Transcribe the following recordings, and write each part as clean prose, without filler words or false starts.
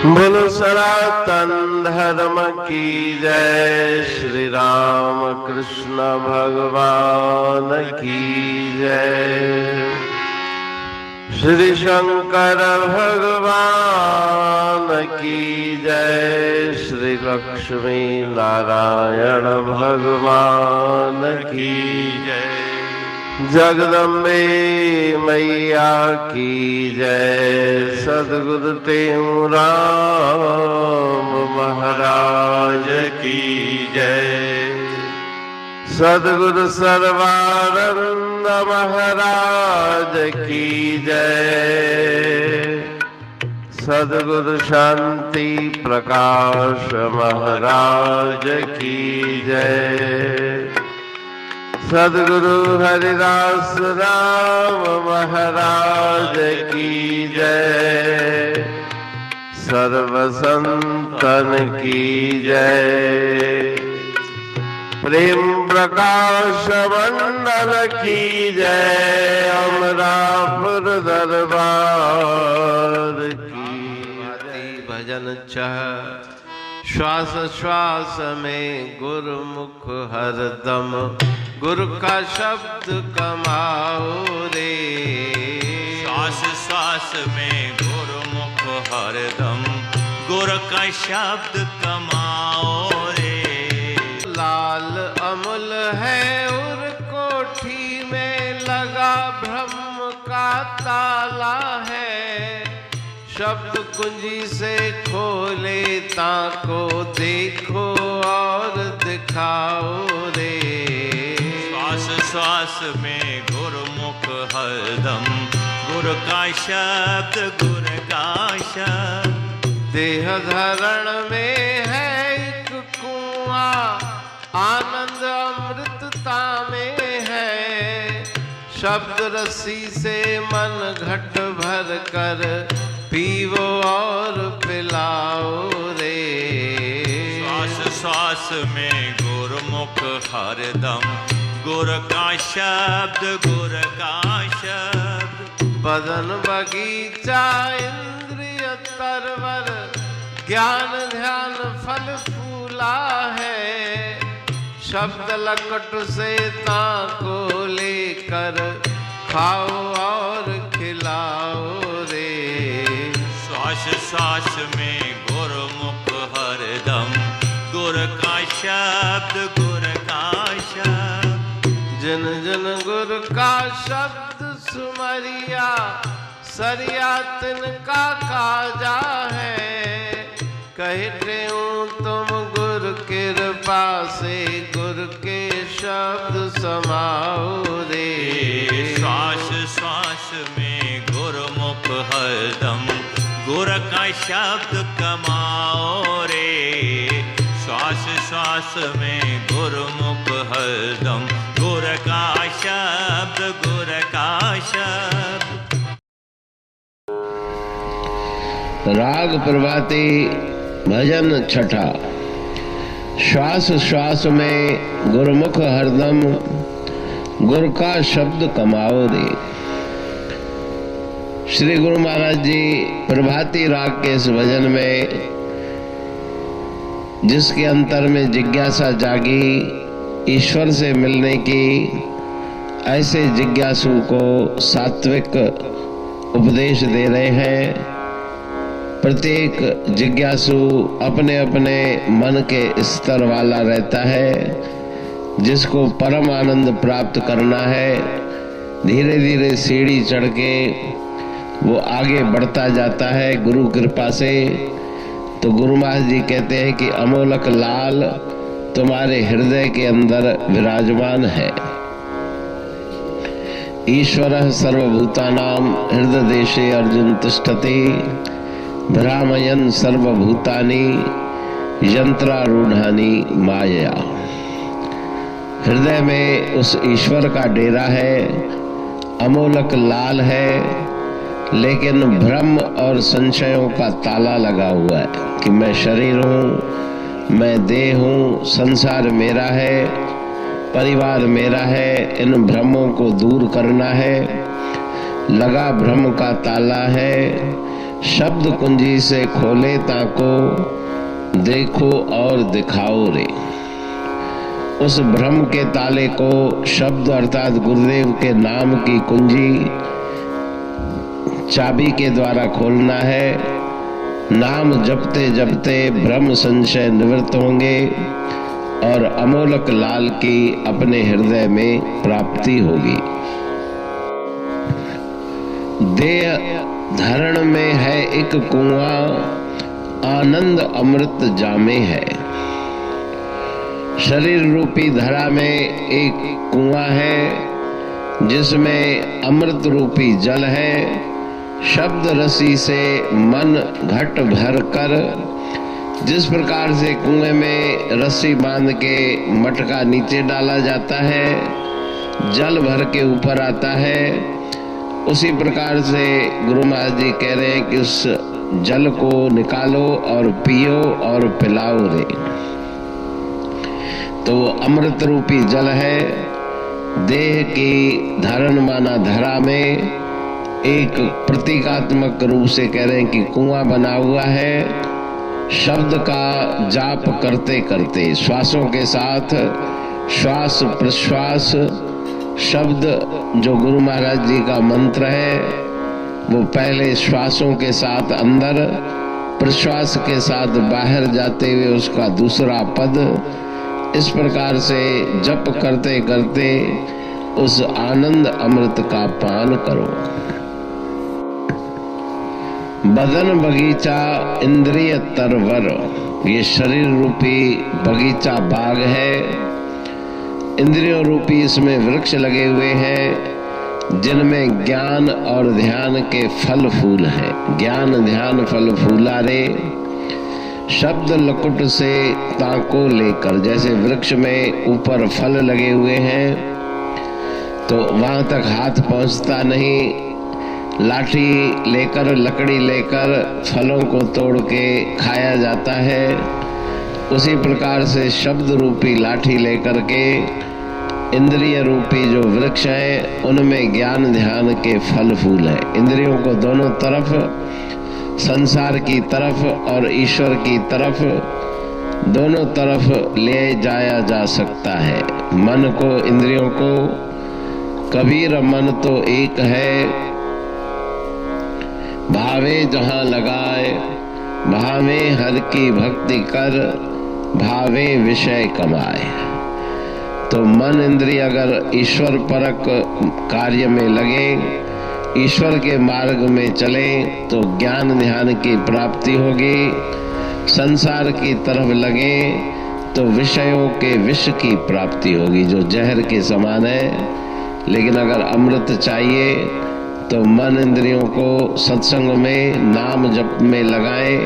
बोलो सनातन धर्म की जय। श्री राम कृष्ण भगवान की जय। श्री शंकर भगवान की जय। श्री लक्ष्मी नारायण भगवान की जय। जगदम्बे मैया की जय। सद्गुरु राम महाराज की जय। सद्गुरु सर्वानंद महाराज की जय। सद्गुरु शांति प्रकाश महाराज की जय। सद्गुरु हरिदास राम महाराज की जय। सर्व संतन की जय। प्रेम प्रकाश मंडल की जय। अमरापुर दरबार की भजन चाह। श्वास श्वास में गुरुमुख हरदम गुरु का शब्द कमाओ रे। श्वास श्वास में गुरुमुख हरदम गुरु का शब्द कमाओ रे। लाल अमल है उर कोठी में लगा ब्रह्म का ताला है। शब्द कुंजी से खोले ताको देखो और दिखाओ रे। श्वास श्वास में गुरुमुख हरदम गुरु का शब्द गुरु का शब्द। देह धारण में है एक कुआं आनंद अमृतता में है। शब्द रस्सी से मन घट भर कर पीवो और पिलाओ रे। श्वास श्वास में गुरुमुख हरदम गुरु का शब्द गुरु का शब्द। बदन बगीचा इंद्रिय तरवर ज्ञान ध्यान फल फूला है। शब्द लकट से ताको लेकर खाओ और खिलाओ रे। श्वास श्वास में गुरुमुख हरदम गुरु का शब्द गुरु का शब्द। जिन जिन गुरु का शब्द सुमरिया सरिया तिनका काजा है। कहते हूँ तुम गुरु कृपा से गुरु के शब्द समाओ रे। श्वास श्वास में गुरुमुख हरदम गुरु का शब्द कमाओ रे। श्वास श्वास में गुरुमुख हरदम गुरु का शब्द गुरु का शब्द। राग प्रभाती भजन छठा। श्वास श्वास में गुरुमुख हरदम गुरु का शब्द कमाओ रे। श्री गुरु महाराज जी प्रभाती राग के इस भजन में जिसके अंतर में जिज्ञासा जागी ईश्वर से मिलने की, ऐसे जिज्ञासु को सात्विक उपदेश दे रहे हैं। प्रत्येक जिज्ञासु अपने अपने मन के स्तर वाला रहता है। जिसको परम आनंद प्राप्त करना है, धीरे धीरे सीढ़ी चढ़ के वो आगे बढ़ता जाता है गुरु कृपा से। तो गुरु महाराज जी कहते हैं कि अमोलक लाल तुम्हारे हृदय के अंदर विराजमान है। ईश्वरः सर्वभूतानां हृदय देशे अर्जुन तिष्ठति भ्रामयन् सर्वभूतानि यंत्रारूढ़ानि माया। हृदय में उस ईश्वर का डेरा है। अमोलक लाल है, लेकिन भ्रम और संशयों का ताला लगा हुआ है कि मैं शरीर हूँ, मैं देह हूँ, संसार मेरा है, परिवार मेरा है। इन भ्रमों को दूर करना है। लगा भ्रम का ताला है। शब्द कुंजी से खोले ताको देखो और दिखाओ रे। उस भ्रम के ताले को शब्द अर्थात गुरुदेव के नाम की कुंजी चाबी के द्वारा खोलना है। नाम जपते जपते भ्रम संशय निवृत्त होंगे और अमोलक लाल की अपने हृदय में प्राप्ति होगी। देह धरण में है एक कुआं, आनंद अमृत जामे है। शरीर रूपी धरा में एक कुआं है जिसमें अमृत रूपी जल है। शब्द रसी से मन घट भर कर, जिस प्रकार से कुएं में रस्सी बांध के मटका नीचे डाला जाता है, जल भर के ऊपर आता है, उसी प्रकार से गुरु महाराज जी कह रहे हैं कि उस जल को निकालो और पियो और पिलाओ रे। तो अमृत रूपी जल है। देह की धारण माना धरा में एक प्रतीकात्मक रूप से कह रहे हैं कि कुआं बना हुआ है। शब्द का जाप करते करते श्वासों के साथ श्वास प्रश्वास, शब्द जो गुरु महाराज जी का मंत्र है वो पहले श्वासों के साथ अंदर, प्रश्वास के साथ बाहर जाते हुए उसका दूसरा पद, इस प्रकार से जप करते करते उस आनंद अमृत का पान करो। बदन बगीचा इंद्रिय तरवर, ये शरीर रूपी बगीचा बाग है। इंद्रियों रूपी इसमें वृक्ष लगे हुए हैं जिनमें ज्ञान और ध्यान के फल फूल हैं। ज्ञान ध्यान फल फूला रे। शब्द लकुट से ताको लेकर, जैसे वृक्ष में ऊपर फल लगे हुए हैं तो वहां तक हाथ पहुंचता नहीं, लाठी लेकर लकड़ी लेकर फलों को तोड़ के खाया जाता है। उसी प्रकार से शब्द रूपी लाठी लेकर के इंद्रिय रूपी जो वृक्ष है उनमें ज्ञान ध्यान के फल फूल है। इंद्रियों को दोनों तरफ, संसार की तरफ और ईश्वर की तरफ, दोनों तरफ ले जाया जा सकता है। मन को, इंद्रियों को, कबीर मन तो एक है, भावे जहां लगाए, भावे हर की भक्ति कर, भावे विषय कमाए। तो मन इंद्रिय अगर ईश्वर परक कार्य में लगे, ईश्वर के मार्ग में चले तो ज्ञान ध्यान की प्राप्ति होगी। संसार की तरफ लगे तो विषयों के विष की प्राप्ति होगी जो जहर के समान है। लेकिन अगर अमृत चाहिए तो मन इंद्रियों को सत्संग में, नाम जप में लगाएं,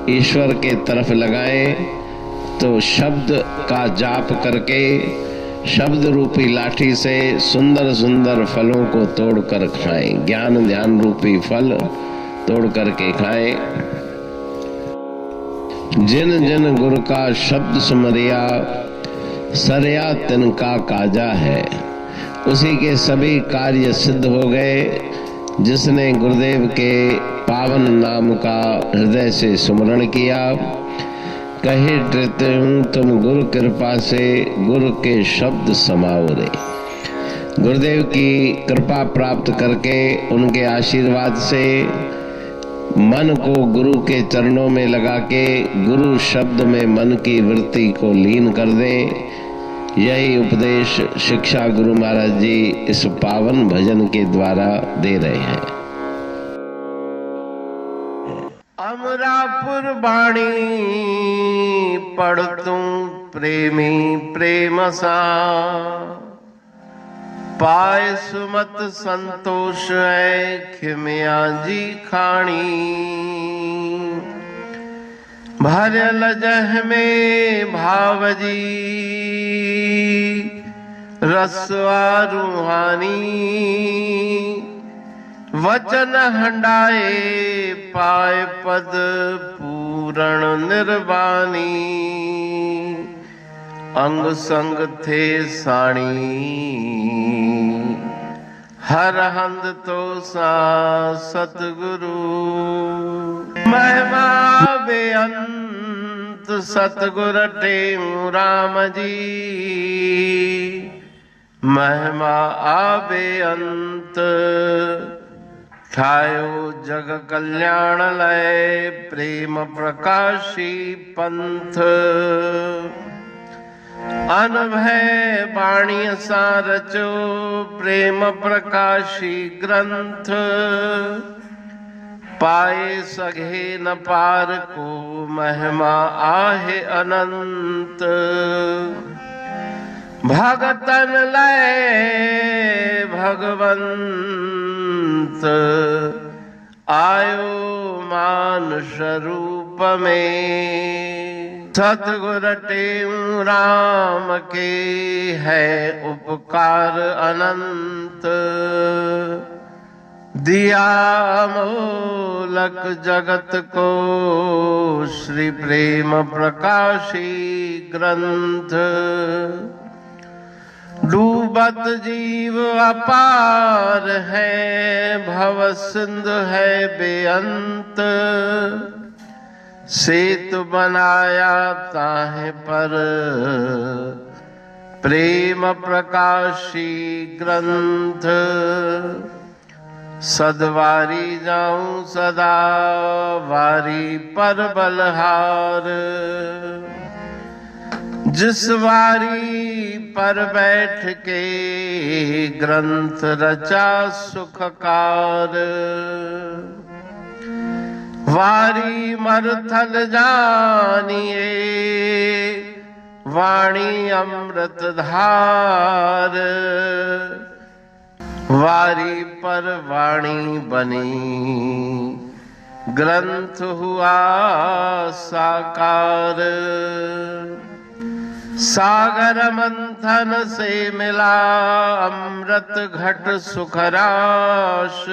ईश्वर के तरफ लगाएं, तो शब्द का जाप करके शब्द रूपी लाठी से सुंदर सुंदर फलों को तोड़कर खाएं। ज्ञान ध्यान रूपी फल तोड़ करके खाएं। जिन जिन गुरु का शब्द सुमरिया, सरया तिनका काजा है। उसी के सभी कार्य सिद्ध हो गए जिसने गुरुदेव के पावन नाम का हृदय से सुमरण किया। कहे डरते हूँ तुम गुरु कृपा से, गुरु के शब्द समाओ रे। गुरुदेव की कृपा प्राप्त करके, उनके आशीर्वाद से मन को गुरु के चरणों में लगा के गुरु शब्द में मन की वृत्ति को लीन कर दें। यही उपदेश शिक्षा गुरु महाराज जी इस पावन भजन के द्वारा दे रहे हैं। अमरापुर बाणी पढ़तूं प्रेमी प्रेम सा, पाए सुमत संतोष है खिमिया जी खाणी। भरल जह में भावजी रसवा रूहानी, वचन हंडाए पाए पद पूरण निर्वाणी। अंग संग थे साणी हर हंद तो सा सतगुरु महिमा बेअंत सतगुर टेऊ राम जी महिमा आबे अंत ठायो जग कल्याण लय प्रेम प्रकाशी पंथ अनभय बाणी सारचो प्रेम प्रकाशी ग्रंथ पाए सघे न पार को महिमा आहे अनंत भगतन लय भगवंत आयो मानुष रूप में सतगुर टेऊ राम के है उपकार अनंत दिया मूलक जगत को श्री प्रेम प्रकाशी ग्रंथ डूबत जीव अपार है भव सिंध है बेअंत सेतु बनाया ताहे पर प्रेम प्रकाशी ग्रंथ सदवारी जाऊं सदा वारी पर बलहार जिस वारी पर बैठ के ग्रंथ रचा सुखकार वारी मरथल जानिए वाणी अमृत धार वारी पर वाणी बनी ग्रंथ हुआ साकार सागर मंथन से मिला अमृत घट सुखराश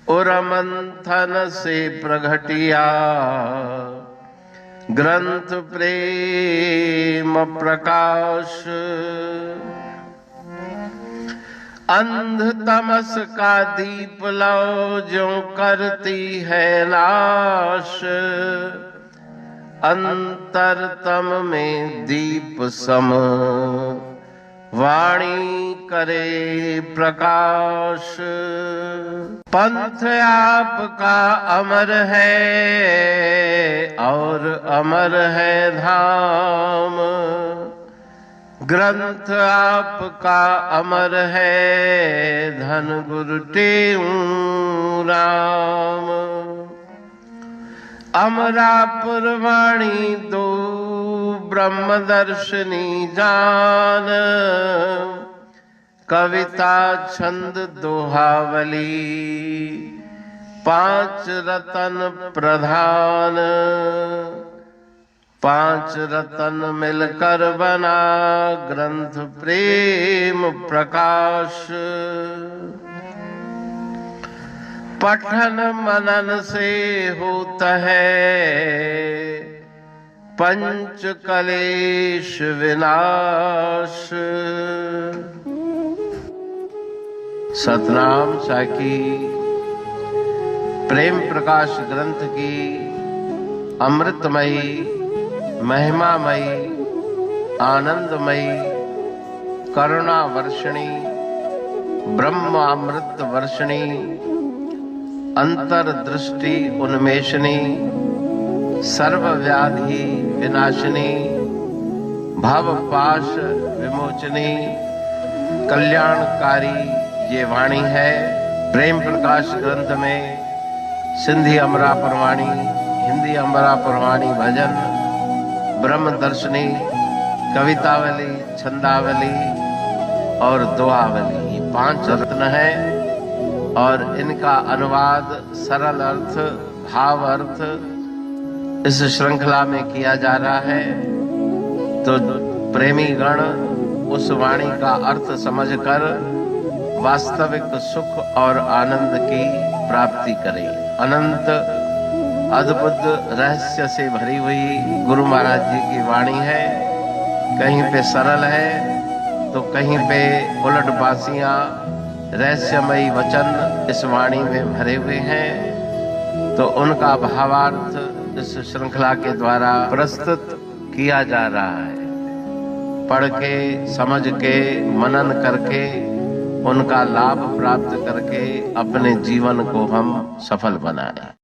और मंथन से प्रगटिया ग्रंथ प्रेम प्रकाश अंध तमस का दीप लो जो करती है नाश अंतरतम में दीप सम वाणी करे प्रकाश पंथ आपका अमर है और अमर है धाम ग्रंथ आपका अमर है धन गुरु टेऊ राम अमरापुर वाणी दो ब्रह्मदर्शनी जान कविता छंद दोहावली पांच रतन प्रधान पांच रतन मिलकर बना ग्रंथ प्रेम प्रकाश पठन मनन से होता है पंच कलेश विनाश सतनाम साकी प्रेम प्रकाश ग्रंथ की अमृतमयी महिमामयी आनंदमयी करुणा वर्षिणी ब्रह्म अमृत वर्षिणी अंतर्दृष्टि उन्मेषणी सर्व व्याधि विनाशिनी भव पाश विमोचनी कल्याणकारी ये वाणी है। प्रेम प्रकाश ग्रंथ में सिंधी अमरा परवाणी, हिंदी अमरा परवाणी भजन, ब्रह्म दर्शनी, कवितावली, छंदावली और दुआवली ये 5 रत्न है और इनका अनुवाद सरल अर्थ भाव अर्थ इस श्रृंखला में किया जा रहा है। तो प्रेमी गण उस वाणी का अर्थ समझकर वास्तविक सुख और आनंद की प्राप्ति करें। अनंत अद्भुत रहस्य से भरी हुई गुरु महाराज जी की वाणी है। कहीं पे सरल है तो कहीं पे उलटबासियां, रहस्यमयी वचन इस वाणी में भरे हुए हैं, तो उनका भावार्थ इस श्रृंखला के द्वारा प्रस्तुत किया जा रहा है। पढ़ के, समझ के, मनन करके, उनका लाभ प्राप्त करके अपने जीवन को हम सफल बनाएं।